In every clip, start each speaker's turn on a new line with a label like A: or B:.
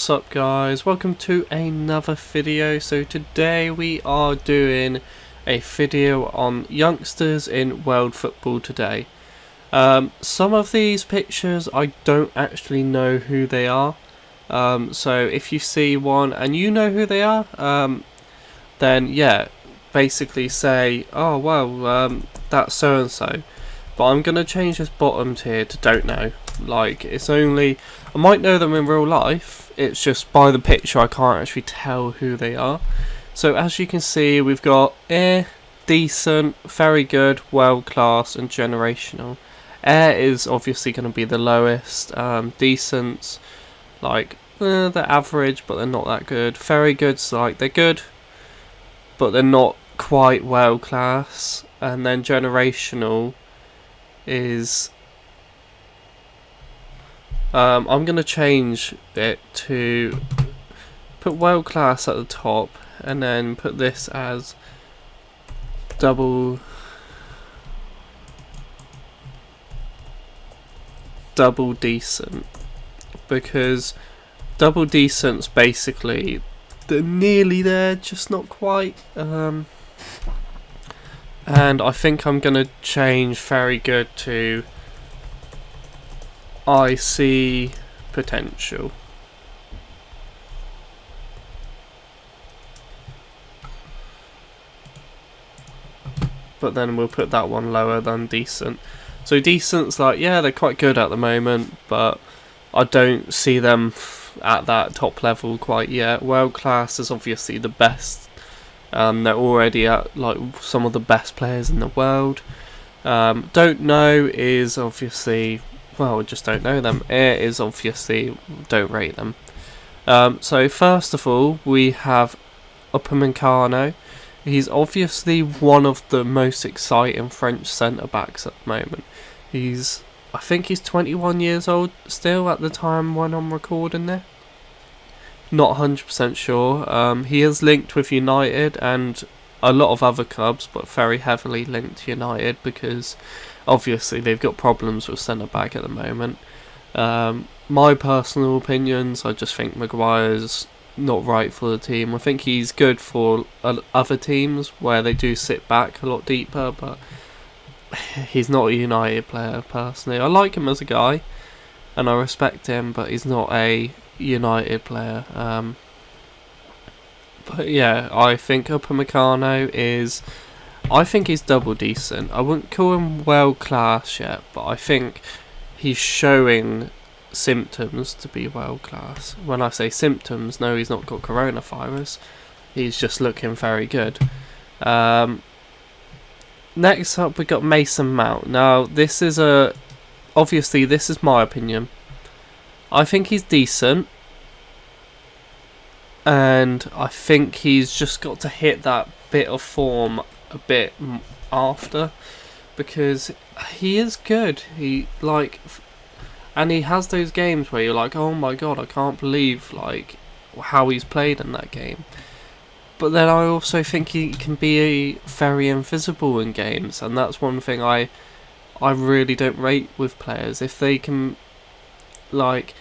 A: What's up guys, welcome to another video. So today we are doing a video on youngsters in world football today. Some of these pictures I don't actually know who they are, so if you see one and you know who they are, then yeah, basically say, oh well, that's so and so. But I'm going to change this bottom tier to don't know. Like, it's only, I might know them in real life, it's just by the picture I can't actually tell who they are. So as you can see, we've got decent, very good, world class and generational. Is obviously going to be the lowest. Decent, like, they're average but they're not that good. Very good's like, they're good but they're not quite world class. And then generational is I'm going to change it to put world class at the top and then put this as double decent, because double decent's basically they're nearly there, just not quite. And I think I'm going to change very good to I see potential. But then we'll put that one lower than decent. So decent's like, yeah, they're quite good at the moment, but I don't see them at that top level quite yet. World class is obviously the best. They're already at like some of the best players in the world. Don't know is obviously, well, we just don't know them. Air is obviously, don't rate them. So first of all, we have Upamecano. He's obviously one of the most exciting French centre-backs at the moment. I think he's 21 years old still at the time when I'm recording this. Not 100% sure. He is linked with United and a lot of other clubs, but very heavily linked to United because obviously they've got problems with centre-back at the moment. My personal opinions, I just think Maguire's not right for the team. I think he's good for other teams where they do sit back a lot deeper, but he's not a United player personally. I like him as a guy and I respect him, but he's not a United player. But yeah, I think Upamecano is, I think he's double decent. I wouldn't call him world class yet, but I think he's showing symptoms to be world class. When I say symptoms, no, he's not got coronavirus. He's just looking very good. Next up, we got Mason Mount. Now, this is obviously this is my opinion. I think he's decent, and I think he's just got to hit that bit of form a bit after, because he is good. And he has those games where you're like, oh my god, I can't believe like how he's played in that game. But then I also think he can be very invisible in games, and that's one thing I really don't rate with players. If they can, like,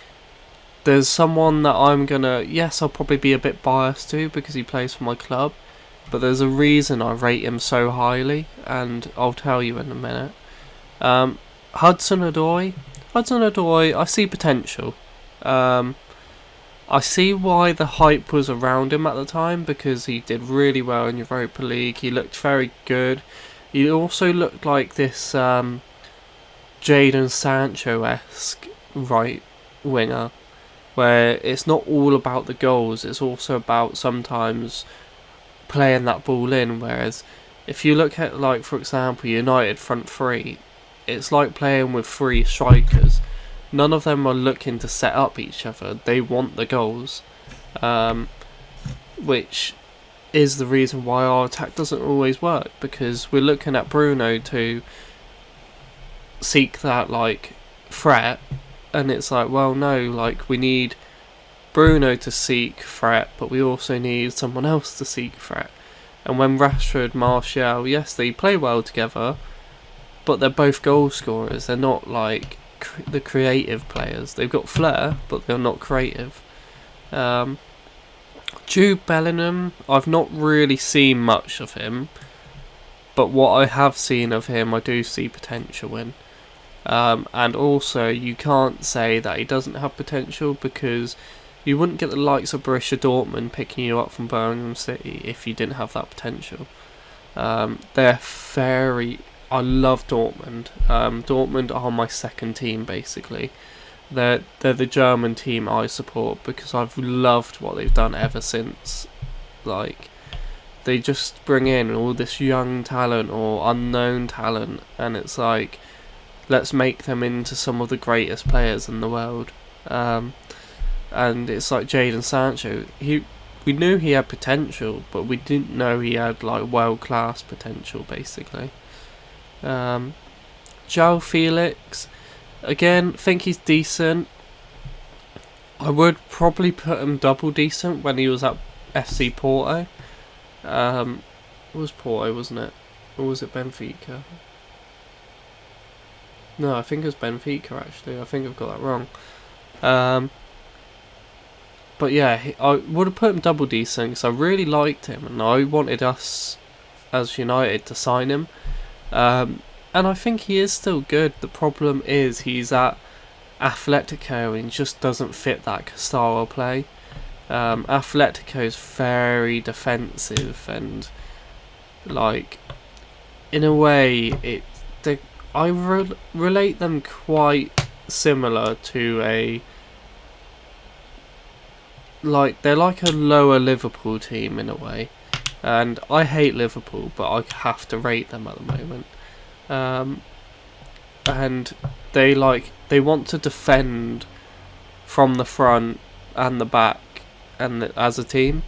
A: there's someone that I'm gonna, yes, I'll probably be a bit biased to because he plays for my club, but there's a reason I rate him so highly, and I'll tell you in a minute. Hudson-Odoi, I see potential. I see why the hype was around him at the time, because he did really well in Europa League. He looked very good. He also looked like this Jadon Sancho-esque right winger, where it's not all about the goals, it's also about sometimes playing that ball in. Whereas if you look at, like, for example, United front three, it's like playing with three strikers. None of them are looking to set up each other. They want the goals, which is the reason why our attack doesn't always work, because we're looking at Bruno to seek that, like, threat, and it's like, well, no, like, we need Bruno to seek threat, but we also need someone else to seek threat. And when Rashford, Martial, yes, they play well together, but they're both goal scorers. They're not like the creative players. They've got flair, but they're not creative. Jude Bellingham, I've not really seen much of him, but what I have seen of him, I do see potential in. And also, you can't say that he doesn't have potential, because you wouldn't get the likes of Borussia Dortmund picking you up from Birmingham City if you didn't have that potential. They're very... I love Dortmund. Dortmund are my second team, basically. They're the German team I support, because I've loved what they've done ever since. Like, they just bring in all this young talent or unknown talent, and it's like, let's make them into some of the greatest players in the world. And it's like Jadon Sancho. We knew he had potential, but we didn't know he had like world-class potential, basically. João Felix, again, think he's decent. I would probably put him double decent when he was at FC Porto. It was Porto, wasn't it? Or was it Benfica? No, I think it was Benfica, actually. I think I've got that wrong. But yeah, I would have put him double decent because I really liked him, and I wanted us as United to sign him. And I think he is still good. The problem is he's at Atletico and just doesn't fit that style of play. Atletico is very defensive, and like, in a way, I relate them quite similar to they're like a lower Liverpool team in a way, and I hate Liverpool, but I have to rate them at the moment. And they want to defend from the front and the back, and as a team,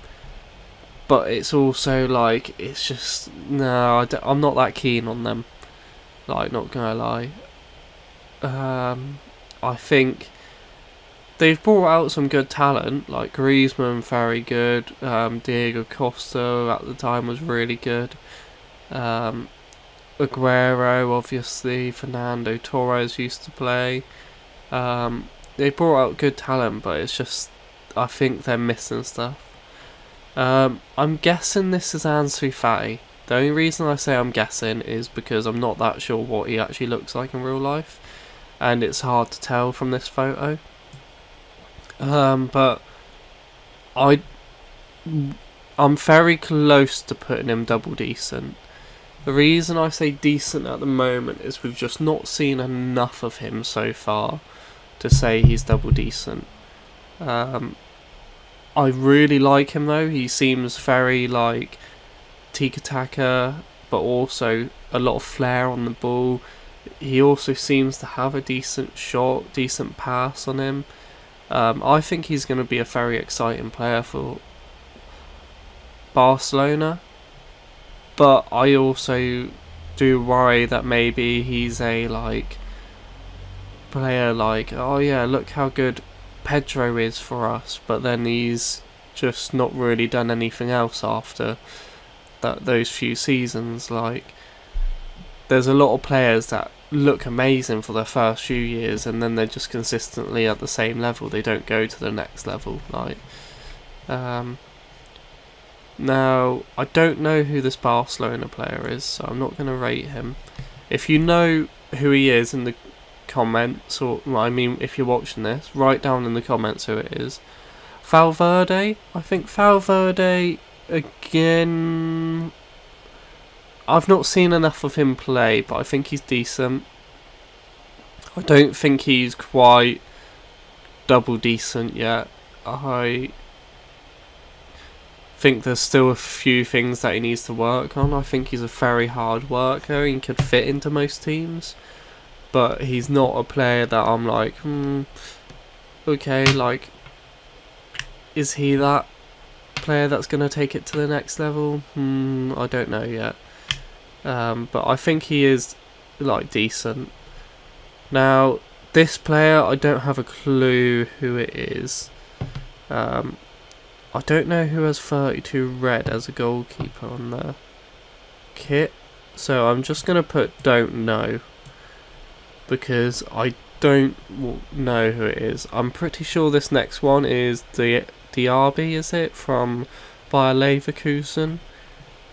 A: but it's also like, it's just, no, I'm not that keen on them. Like, not gonna lie. I think they've brought out some good talent, like Griezmann, very good. Diego Costa at the time was really good. Aguero, obviously. Fernando Torres used to play. They brought out good talent, but it's just, I think they're missing stuff. I'm guessing this is Ansu Fati. The only reason I say I'm guessing is because I'm not that sure what he actually looks like in real life, and it's hard to tell from this photo. But I'm very close to putting him double decent. The reason I say decent at the moment is we've just not seen enough of him so far to say he's double decent. I really like him though. He seems very like tiki-taka, but also a lot of flair on the ball. He also seems to have a decent shot, decent pass on him. I think he's going to be a very exciting player for Barcelona, but I also do worry that maybe he's a player like, oh yeah, look how good Pedro is for us, but then he's just not really done anything else after those few seasons. Like, there's a lot of players that look amazing for their first few years, and then they're just consistently at the same level. They don't go to the next level. Now, I don't know who this Barcelona player is, so I'm not going to rate him. If you know who he is in the comments, or I mean, if you're watching this, write down in the comments who it is. Valverde. I think Valverde, again, I've not seen enough of him play, but I think he's decent. I don't think he's quite double decent yet. I think there's still a few things that he needs to work on. I think he's a very hard worker and could fit into most teams, but he's not a player that I'm like, okay, like, is he that player that's going to take it to the next level? I don't know yet. But I think he is like decent. Now, this player, I don't have a clue who it is. I don't know who has 32 red as a goalkeeper on the kit, so I'm just going to put don't know, because I don't know who it is. I'm pretty sure this next one is Diaby, is it, from Bayer Leverkusen.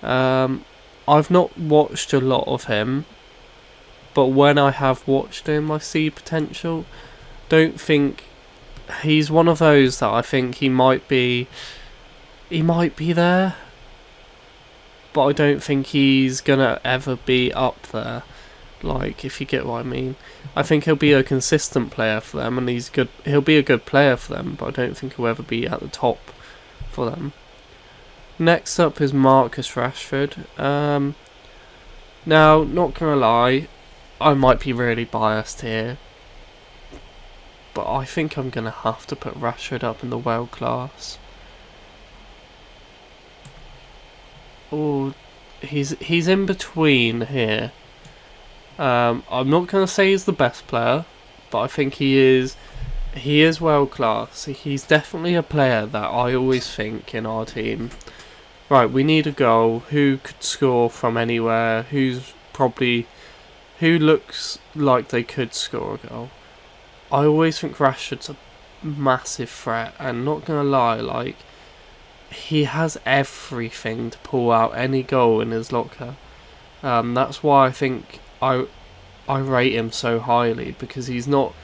A: I've not watched a lot of him, but when I have watched him, I see potential. Don't think he's one of those that I think he might be there, but I don't think he's gonna ever be up there. Like, if you get what I mean. I think he'll be a consistent player for them, and he's good. He'll be a good player for them, but I don't think he'll ever be at the top for them. Next up is Marcus Rashford. Now, not gonna lie, I might be really biased here, but I think I'm gonna have to put Rashford up in the world class. Oh, he's in between here. I'm not gonna say he's the best player, but I think he is world class. He's definitely a player that I always think in our team, right, we need a goal, who could score from anywhere, who looks like they could score a goal. I always think Rashford's a massive threat, and not gonna lie, like, he has everything to pull out any goal in his locker. That's why I think I rate him so highly, because he's not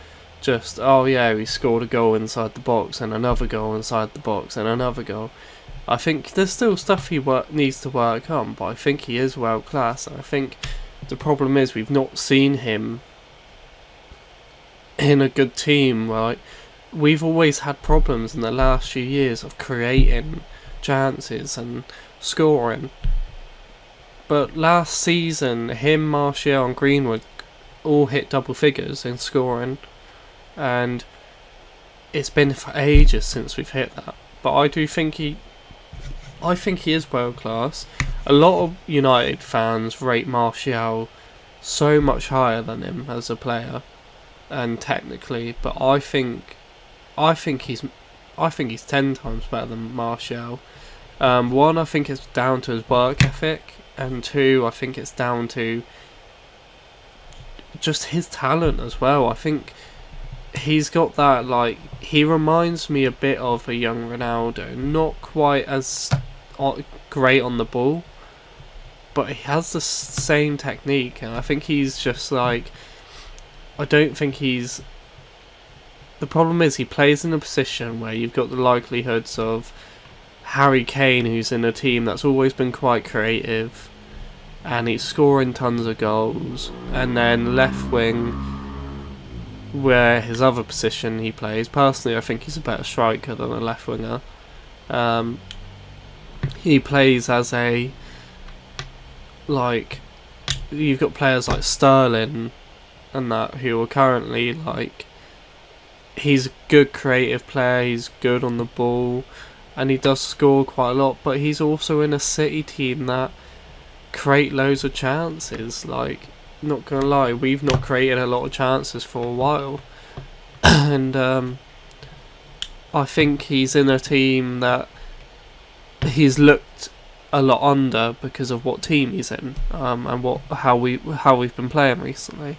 A: just, oh yeah, he scored a goal inside the box and another goal inside the box and another goal. I think there's still stuff he needs to work on, but I think he is world class, and I think the problem is we've not seen him in a good team. Like, we've always had problems in the last few years of creating chances and scoring. But last season, him, Martial and Greenwood all hit double figures in scoring, and it's been for ages since we've hit that. But I think he is world class. A lot of United fans rate Martial so much higher than him as a player and technically, but I think he's 10 times better than Martial. One, I think it's down to his work ethic, and two, I think it's down to just his talent as well. I think he's got that, like, he reminds me a bit of a young Ronaldo, not quite as great on the ball, but he has the same technique, and I think he's just like, I don't think he's, the problem is he plays in a position where you've got the likelihoods of Harry Kane, who's in a team that's always been quite creative and he's scoring tons of goals, and then left wing, where his other position he plays, personally I think he's a better striker than a left winger. He plays as a, like, you've got players like Sterling and that who are currently, like, he's a good creative player, he's good on the ball, and he does score quite a lot, but he's also in a City team that create loads of chances. Like, not gonna lie, we've not created a lot of chances for a while. And I think he's in a team that he's looked a lot under because of what team he's in, and how we've been playing recently.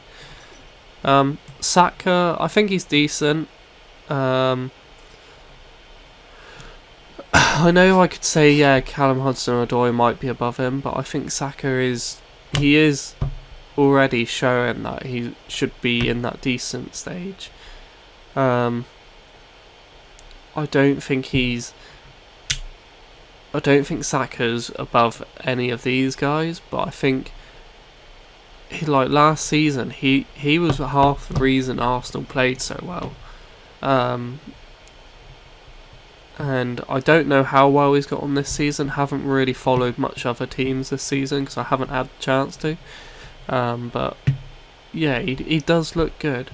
A: Saka, I think he's decent. I know I could say, yeah, Callum Hudson-Odoi might be above him, but I think Saka is already showing that he should be in that decent stage. I don't think Saka's above any of these guys, but I think, like last season, he was half the reason Arsenal played so well. And I don't know how well he's got on this season. Haven't really followed much other teams this season because I haven't had the chance to. But yeah, he does look good.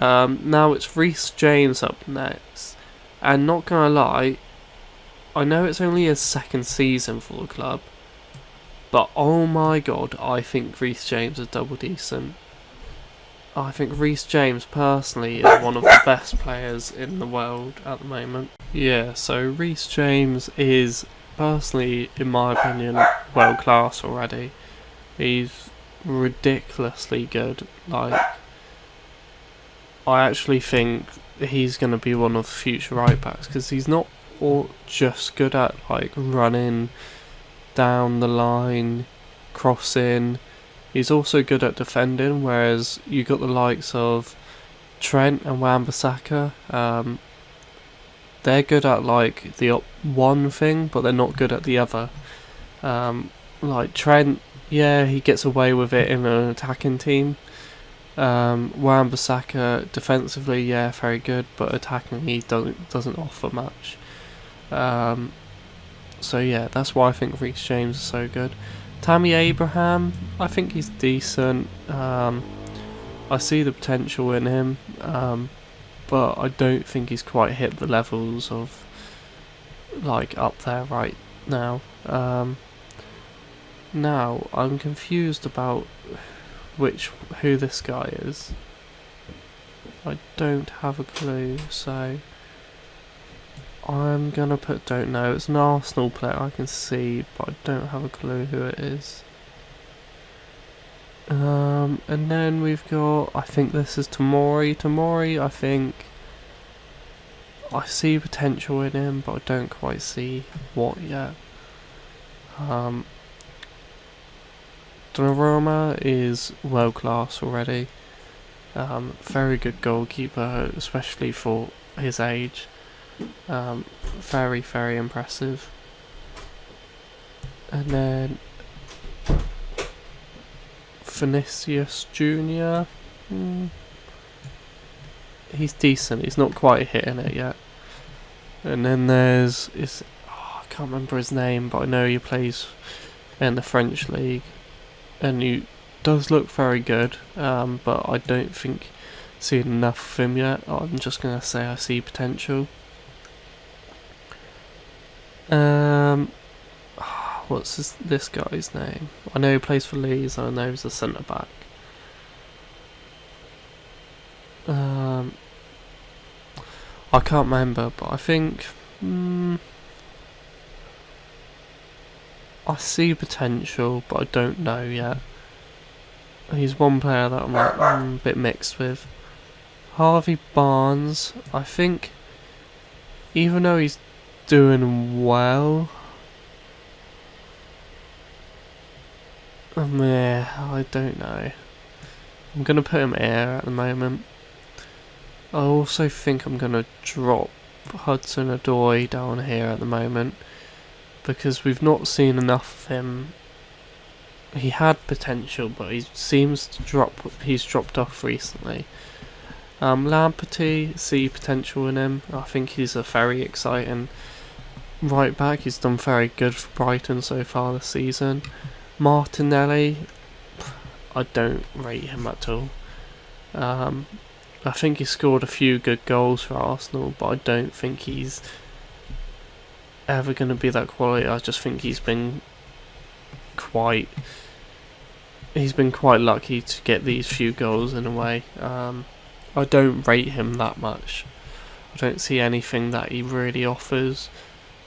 A: Now it's Reece James up next, and not gonna lie, I know it's only his second season for the club, but oh my god, I think Reece James is double decent. I think Reece James personally is one of the best players in the world at the moment. Yeah, so Reece James is personally, in my opinion, world class already. He's ridiculously good. Like, I actually think he's going to be one of the future right backs, because he's not or just good at like running down the line, crossing. He's also good at defending, whereas you got the likes of Trent and Wan-Bissaka. They're good at like the one thing, but they're not good at the other. Like Trent, yeah, he gets away with it in an attacking team. Wan-Bissaka defensively, yeah, very good, but attacking he doesn't offer much. So yeah, that's why I think Reece James is so good. Tammy Abraham, I think he's decent. I see the potential in him, but I don't think he's quite hit the levels of like up there right now. Now I'm confused about who this guy is. I don't have a clue, so I'm gonna put don't know. It's an Arsenal player I can see, but I don't have a clue who it is. And then we've got, I think this is Tomori. Tomori, I think I see potential in him, but I don't quite see what yet. Donnarumma is world class already. Very good goalkeeper, especially for his age. Very, very impressive. And then Vinicius Jr. He's decent. He's not quite hitting it yet. And then there's I can't remember his name, but I know he plays in the French league, and he does look very good. But I don't think seen enough of him yet. I'm just gonna say I see potential. What's this guy's name? I know he plays for Leeds. I know he's a centre back. I can't remember, but I think I see potential, but I don't know yet. He's one player that I'm like a bit mixed with. Harvey Barnes, I think, even though he's doing well, I don't know. I'm gonna put him here at the moment. I also think I'm gonna drop Hudson-Odoi down here at the moment, because we've not seen enough of him. He had potential, but he seems to he's dropped off recently. Lamptey, see potential in him. I think he's a very exciting right back. He's done very good for Brighton so far this season. Martinelli, I don't rate him at all. I think he scored a few good goals for Arsenal, but I don't think he's ever going to be that quality. I just think he's been quite lucky to get these few goals in a way. I don't rate him that much. I don't see anything that he really offers.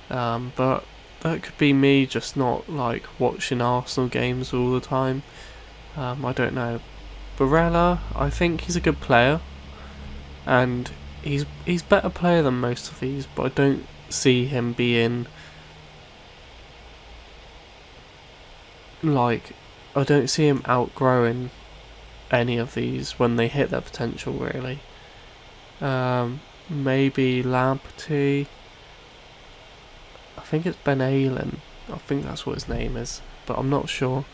A: But that could be me just not like watching Arsenal games all the time. I don't know. Barella, I think he's a good player, and he's better player than most of these, but I don't see him being like, I don't see him outgrowing any of these when they hit their potential really. Maybe Lamptey. I think it's Ben Aylen. I think that's what his name is, but I'm not sure.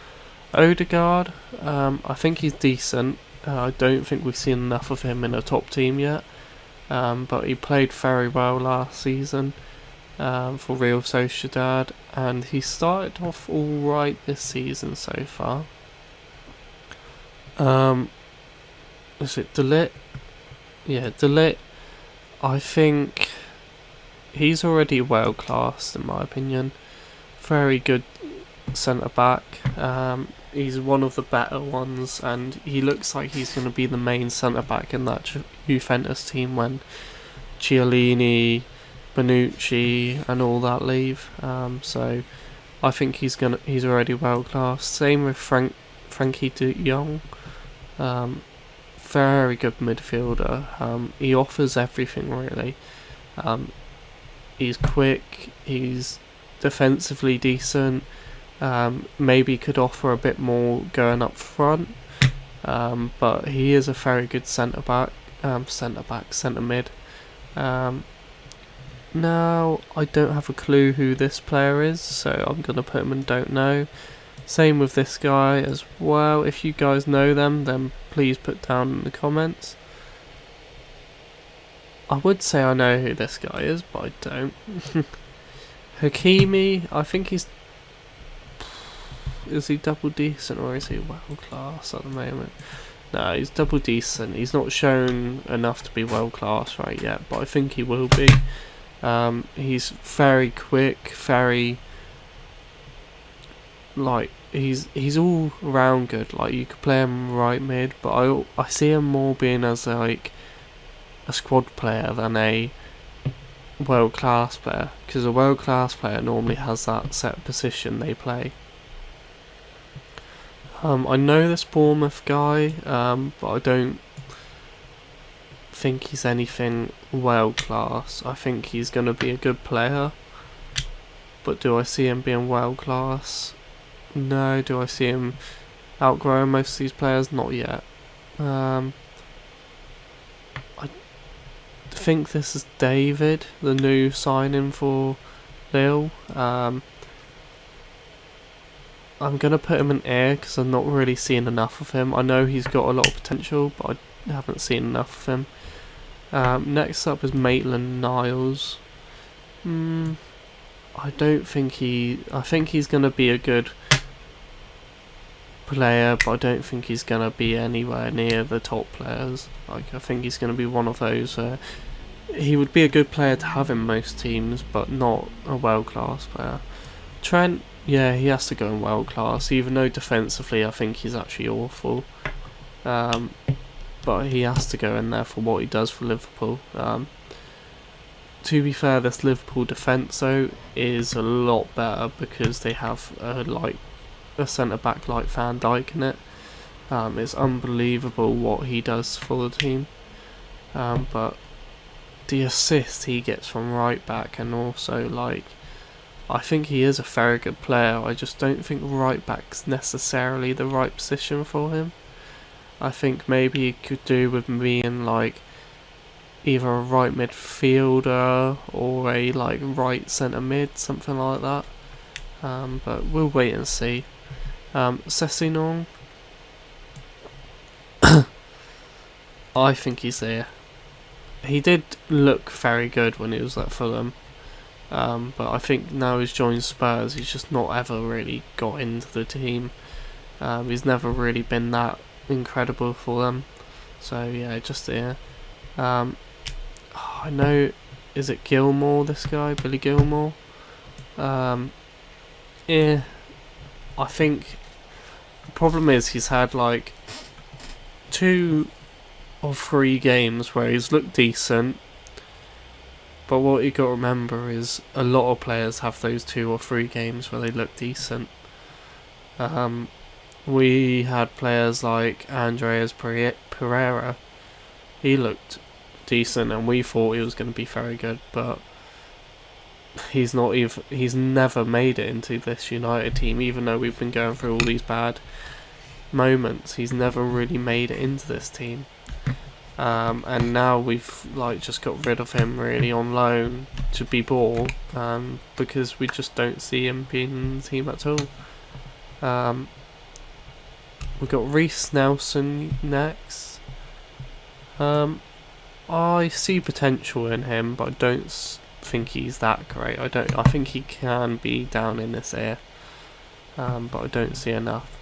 A: Odegaard, I think he's decent. I don't think we've seen enough of him in a top team yet. But he played very well last season for Real Sociedad, and he started off alright this season so far. Is it De Ligt? Yeah, De Ligt. I think he's already world class in my opinion. Very good centre back. He's one of the better ones, and he looks like he's going to be the main centre back in that Juventus team when Chiellini, Bonucci, and all that leave. So I think he's already world class. Same with Frankie De Jong. Very good midfielder. He offers everything really. He's quick. He's defensively decent. Maybe could offer a bit more going up front. But he is a very good centre mid. Now, I don't have a clue who this player is, so I'm going to put him in don't know. Same with this guy as well. If you guys know them, then please put down in the comments. I would say I know who this guy is, but I don't. Hakimi, I think he's... Is he double decent or is he world class at the moment? No, he's double decent. He's not shown enough to be world class right yet, but I think he will be. He's very quick, very... Like, he's all round good. Like, you could play him right mid, but I see him more being as like a squad player than a world class player, because a world class player normally has that set position they play. I know this Bournemouth guy, but I don't think he's anything world class. I think he's going to be a good player, but do I see him being world class? No. Do I see him outgrowing most of these players? Not yet. I think this is David, the new signing for Lille. I'm going to put him in air because I'm not really seeing enough of him. I know he's got a lot of potential, but I haven't seen enough of him. Next up is Maitland-Niles. I don't think I think he's going to be a good player, but I don't think he's going to be anywhere near the top players. Like, I think he's going to be one of those he would be a good player to have in most teams, but not a world-class player. Trent, yeah, he has to go in world class, even though defensively I think he's actually awful. But he has to go in there for what he does for Liverpool. To be fair, this Liverpool defence though is a lot better because they have a centre back like Van Dijk in it. It's unbelievable what he does for the team. But the assist he gets from right back, and also I think he is a very good player. I just don't think right back's necessarily the right position for him. I think maybe he could do with being either a right midfielder or a right centre mid, something like that. But we'll wait and see. Sessegnon, I think he's there. He did look very good when he was at Fulham. But I think now he's joined Spurs, he's just not ever really got into the team. He's never really been that incredible for them. So yeah, just there. I know, is it Gilmore, this guy? Billy Gilmore? Yeah, I think the problem is he's had 2 or 3 games where he's looked decent. But what you got to remember is a lot of players have those 2 or 3 games where they look decent. We had players like Andreas Pereira. He looked decent, and we thought he was going to be very good, but he's never made it into this United team, even though we've been going through all these bad moments. He's never really made it into this team. And now we've just got rid of him really on loan to be bought, because we just don't see him being in the team at all. We've got Reiss Nelson next. I see potential in him, but I don't think he's that great. I think he can be down in this area, but I don't see enough.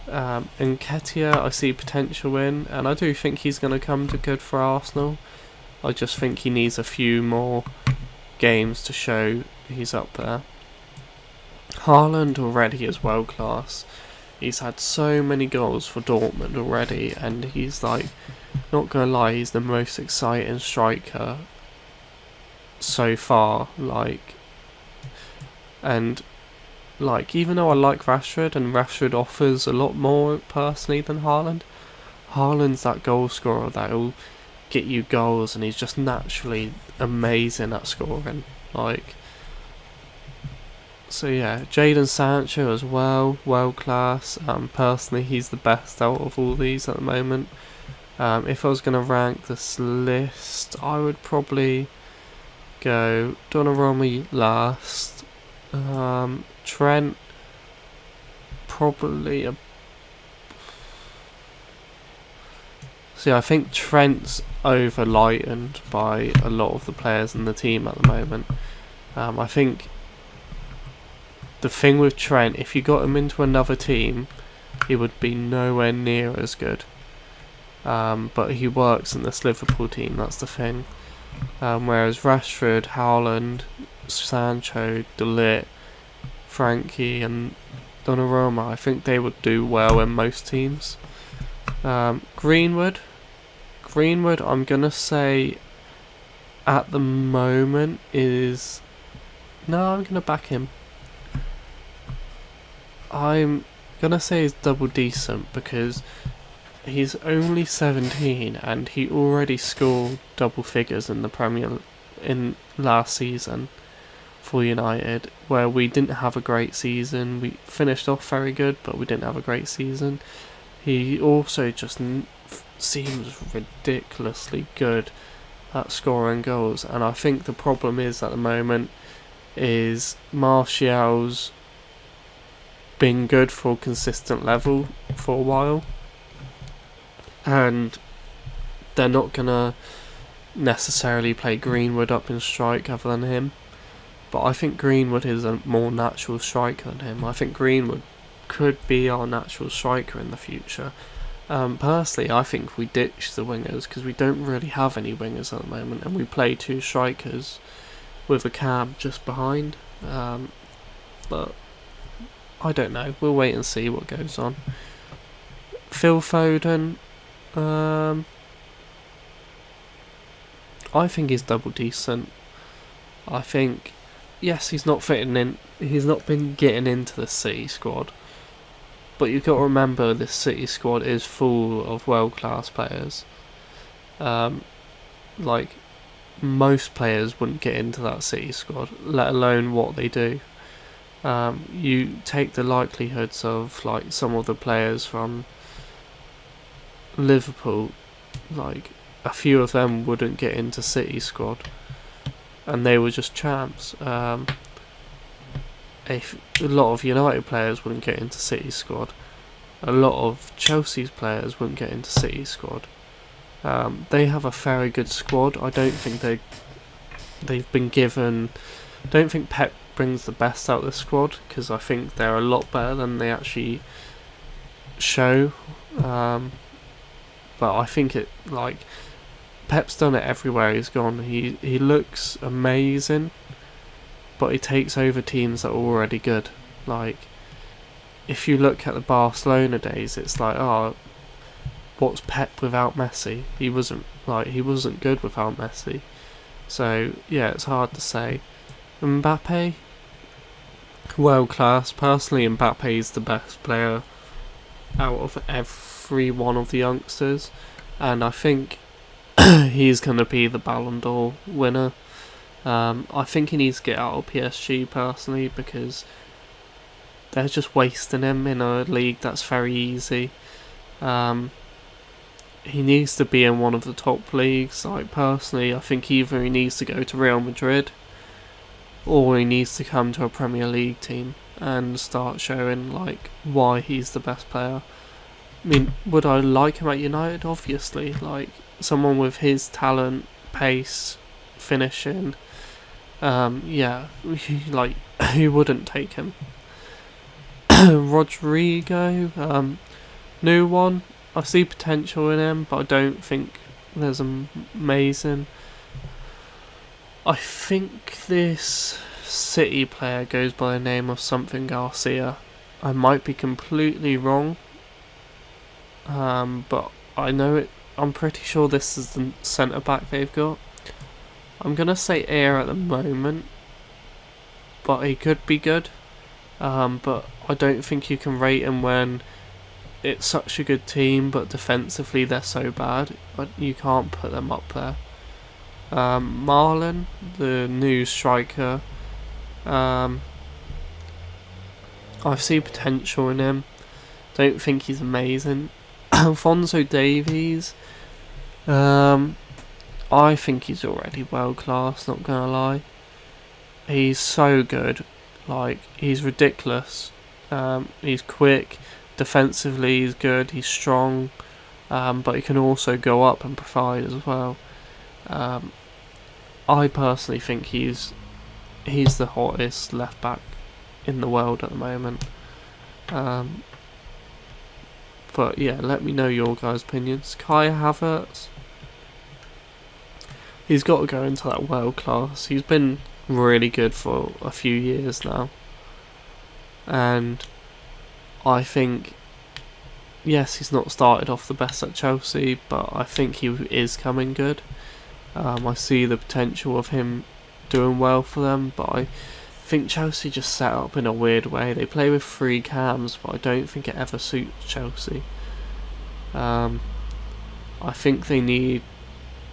A: Nketiah I see potential in, and I do think he's going to come to good for Arsenal. I just think he needs a few more games to show he's up there. Haaland already is world class. He's had so many goals for Dortmund already, and he's not gonna lie, he's the most exciting striker so far. Even though I like Rashford, and Rashford offers a lot more personally than Haaland, Haaland's that goal scorer that'll get you goals, and he's just naturally amazing at scoring. Like, so yeah, Jadon Sancho as well, world class. Personally, he's the best out of all these at the moment. If I was going to rank this list, I would probably go Donnarumma last. Trent probably a. See, I think Trent's over-lightened by a lot of the players in the team at the moment. I think the thing with Trent, if you got him into another team, he would be nowhere near as good. But he works in this Liverpool team, that's the thing. Whereas Rashford, Haaland, Sancho, De Ligt, Frankie and Donnarumma, I think they would do well in most teams. Greenwood, I'm going to say at the moment is... No, I'm going to back him. I'm going to say he's double decent because he's only 17 and he already scored double figures in the Premier in last season for United, where we didn't have a great season. We finished off very good, but we didn't have a great season. He also just seems ridiculously good at scoring goals, and I think the problem is at the moment is Martial's been good for a consistent level for a while, and they're not gonna necessarily play Greenwood up in strike other than him, but I think Greenwood is a more natural striker than him. I think Greenwood could be our natural striker in the future. Personally, I think we ditch the wingers because we don't really have any wingers at the moment, and we play two strikers with a cab just behind. But I don't know. We'll wait and see what goes on. Phil Foden, I think he's double decent. I think, yes, he's not fitting in. He's not been getting into the City squad. But you've got to remember this City squad is full of world-class players. Like, most players wouldn't get into that City squad, let alone what they do. You take the likelihoods of like some of the players from Liverpool, like a few of them wouldn't get into City squad, and they were just champs. A lot of United players wouldn't get into City squad. A lot of Chelsea's players wouldn't get into City squad. They have a very good squad. I don't think they've been given. I don't think Pep brings the best out of the squad, because I think they're a lot better than they actually show. But I think it, like, Pep's done it everywhere he's gone. He looks amazing, but he takes over teams that are already good. Like, if you look at the Barcelona days, it's like, oh, what's Pep without Messi? He wasn't good without Messi. So yeah, it's hard to say. Mbappe, world class. Personally, Mbappe is the best player out of every one of the youngsters, and I think he's going to be the Ballon d'Or winner. I think he needs to get out of PSG personally, because they're just wasting him in a league that's very easy. He needs to be in one of the top leagues. Like, personally, I think either he needs to go to Real Madrid, or he needs to come to a Premier League team and start showing like why he's the best player. I mean, would I like him at United? Obviously, like someone with his talent, pace, finishing. Yeah, like who wouldn't take him? Rodrigo, new one. I see potential in him, but I don't think there's amazing. I think this City player goes by the name of something Garcia. I might be completely wrong, but I know it. I'm pretty sure this is the centre back they've got. I'm gonna say Air at the moment, but he could be good. But I don't think you can rate him when it's such a good team, but defensively they're so bad. But you can't put them up there. Marlon, the new striker. I see potential in him. Don't think he's amazing. Alphonso Davies. I think he's already world class. Not gonna lie. He's so good. Like, he's ridiculous. He's quick. Defensively, he's good. He's strong. But he can also go up and provide as well. I personally think he's the hottest left back in the world at the moment. But yeah, let me know your guys' opinions. Kai Havertz, he's got to go into that world class. He's been really good for a few years now, and I think, yes, he's not started off the best at Chelsea, but I think he is coming good. I see the potential of him doing well for them, but I think Chelsea just set up in a weird way. They play with 3 cams, but I don't think it ever suits Chelsea. I think they need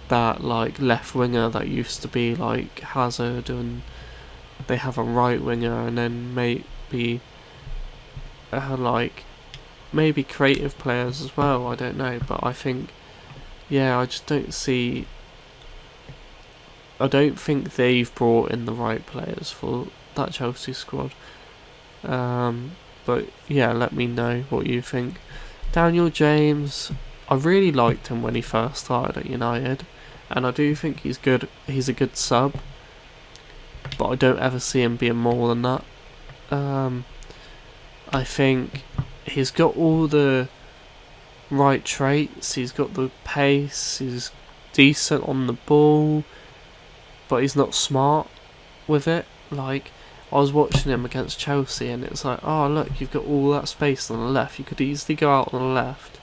A: that like left winger that used to be like Hazard, and they have a right winger, and then maybe maybe creative players as well. I don't know, but I think, yeah, I just don't see. I don't think they've brought in the right players for that Chelsea squad. But yeah, let me know what you think. Daniel James, I really liked him when he first started at United, and I do think he's good. He's a good sub, but I don't ever see him being more than that. I think he's got all the right traits. He's got the pace. He's decent on the ball, but he's not smart with it. Like, I was watching him against Chelsea, and it's like, oh look, you've got all that space on the left. You could easily go out on the left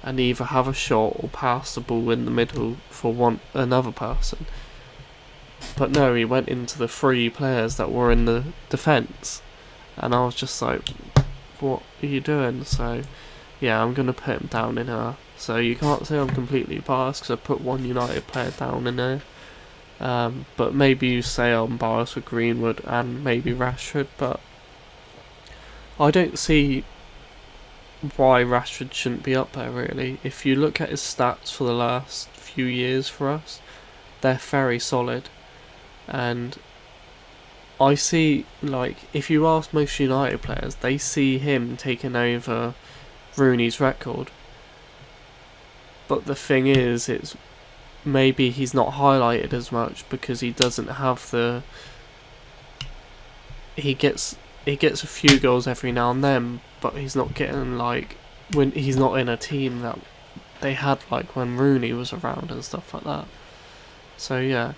A: and either have a shot or pass the ball in the middle for another person. But no, he went into the 3 players that were in the defence, and I was just like, what are you doing? So yeah, I'm going to put him down in her. So you can't say I'm completely biased because I put one United player down in there. But maybe you say I'm biased with Greenwood and maybe Rashford, but I don't see why Rashford shouldn't be up there really. If you look at his stats for the last few years for us, they're very solid, and I see, like, if you ask most United players, they see him taking over Rooney's record. But the thing is, it's maybe he's not highlighted as much because he doesn't have the. He gets a few goals every now and then, but he's not getting, like, when he's not in a team that they had, like when Rooney was around and stuff like that. So yeah.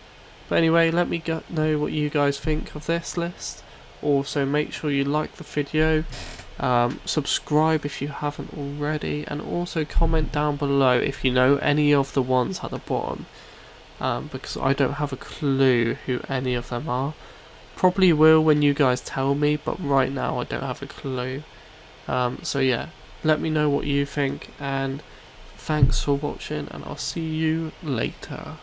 A: But anyway, let me know what you guys think of this list. Also, make sure you like the video, subscribe if you haven't already, and also comment down below if you know any of the ones at the bottom, because I don't have a clue who any of them are. Probably will when you guys tell me, but right now I don't have a clue. So yeah, let me know what you think, and thanks for watching, and I'll see you later.